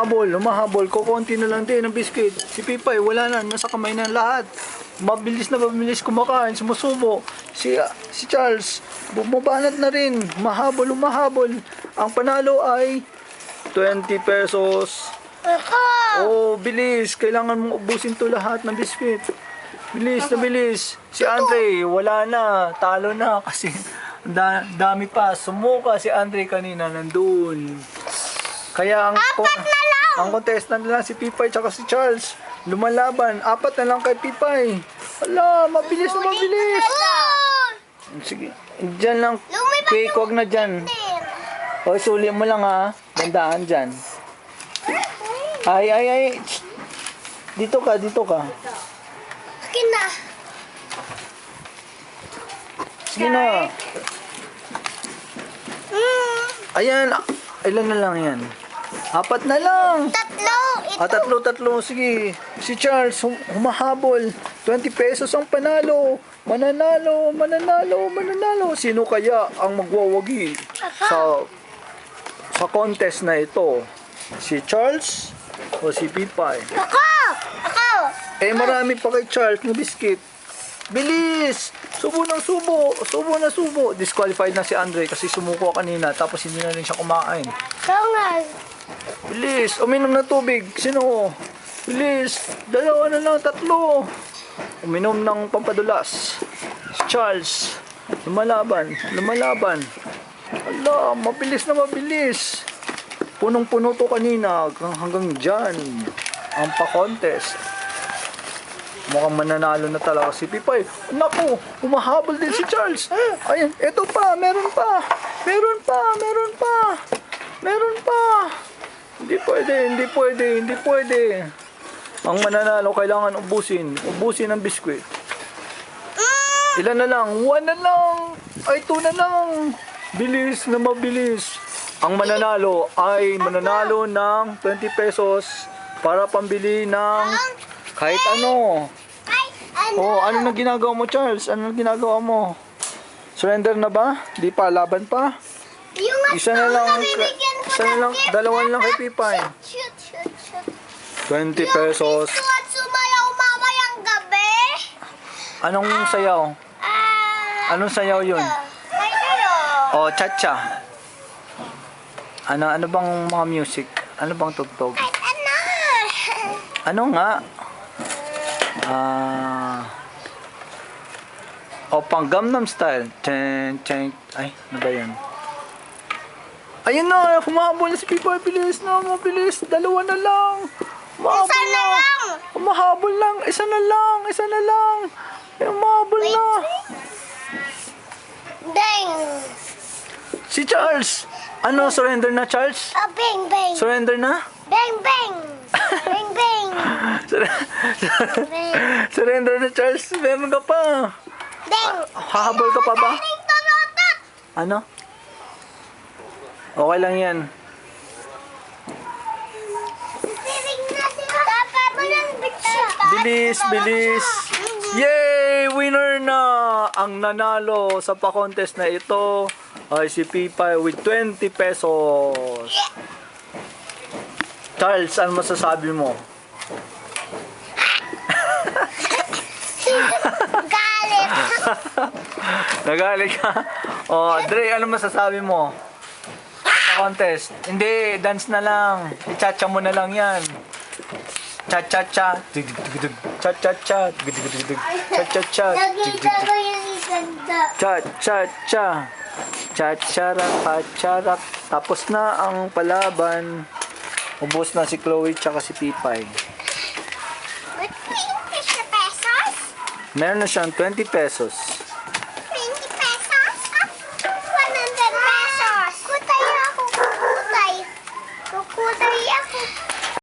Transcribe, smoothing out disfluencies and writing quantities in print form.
humahabol. Kukunti na lang din ang biscuit. Si Pipay, wala na. Nasa kamay na lahat. Mabilis kumakain. Sumusubo. Si Charles, bumabanat na rin. Humahabol. Ang panalo ay 20 pesos. Oh, bilis. Kailangan mong ubusin to lahat ng biscuit. Bilis na bilis. Si Andre, wala na. Talo na kasi dami pa. Sumuka si Andre kanina nandun. Kaya ang contestant na lang si Pipay tsaka si Charles. Lumalaban. 4 na lang kay Pipay. Hala, mabilis. Sige. Diyan lang. Cake, wag na dyan. O, suli mo lang ha. Bandaan dyan. Ay. Dito ka. Akin na. Sige na. Ayan. Ilan na lang yan? 4 na lang. 3. Tatlo. Sige. Si Charles, humahabol. 20 pesos ang panalo. Mananalo. Sino kaya ang magwawagi sa contest na ito? Si Charles o si Pipay? Ako! Marami pa kay Charles na biscuit. Bilis! Subo. Disqualified na si Andre kasi sumuko kanina tapos hindi na rin siya kumain. Kangal. Bilis! Uminom ng tubig. Sino? Bilis! 2 na lang, 3. Uminom ng pampadulas. Si Charles. Lumalaban. Ala, mabilis. Punong-puno to kanina hanggang dyan. Ang pa-contest. Mukhang mananalo na talaga si Pipay. Naku, humahabol din si Charles. Ayan, eto pa, meron pa. Hindi pwede. Ang mananalo kailangan ubusin ang biskwit. Ilan na lang? 1 na lang. Ay, 2 na lang. Bilis na mabilis. Ang mananalo ay mananalo ng 20 pesos para pambili ng kahit ano. Oh, ano na ginagawa mo, Charles? Ano na ginagawa mo? Surrender na ba? Di pa, laban pa? Isa na lang, 2 lang kay Pipay. Shoot. 20 pesos. Sumayaw mamayang gabi. Anong sayaw? Anong sayaw yun? Oh, cha-cha. Ano bang mga music? Ano bang tugtog? Ano nga? Pang Gangnam Style. Ay, ano ba yan? Ayun na, humabol na si Pipay. Bilis na, mabilis. 2 na lang. Humahabol lang. Isa na lang. Humahabol na. Bang! Si Charles. Ano, surrender na, Charles? Bang! Surrender na? Bang! Surrender na, Charles. Meron ka pa. Bang! Hahabol ka pa ba? Ano? Okay lang yan. Bilis. Yay! Winner na! Ang nanalo sa pa-contest na ito ay si Pipay with 20 pesos. Charles, ano masasabi mo? Galit! Nagalit ka? Dre, ano masasabi mo? Sa contest. Hindi, dance na lang. I-cha-cha mo na lang yan. Cha-cha-cha. Cha-cha-cha. Cha-cha-cha. Cha-cha-cha. Cha-charak. Tapos na ang palaban. Ubos na si Chloe tsaka si Pipay. Pesos? Meron na siyang 20 pesos.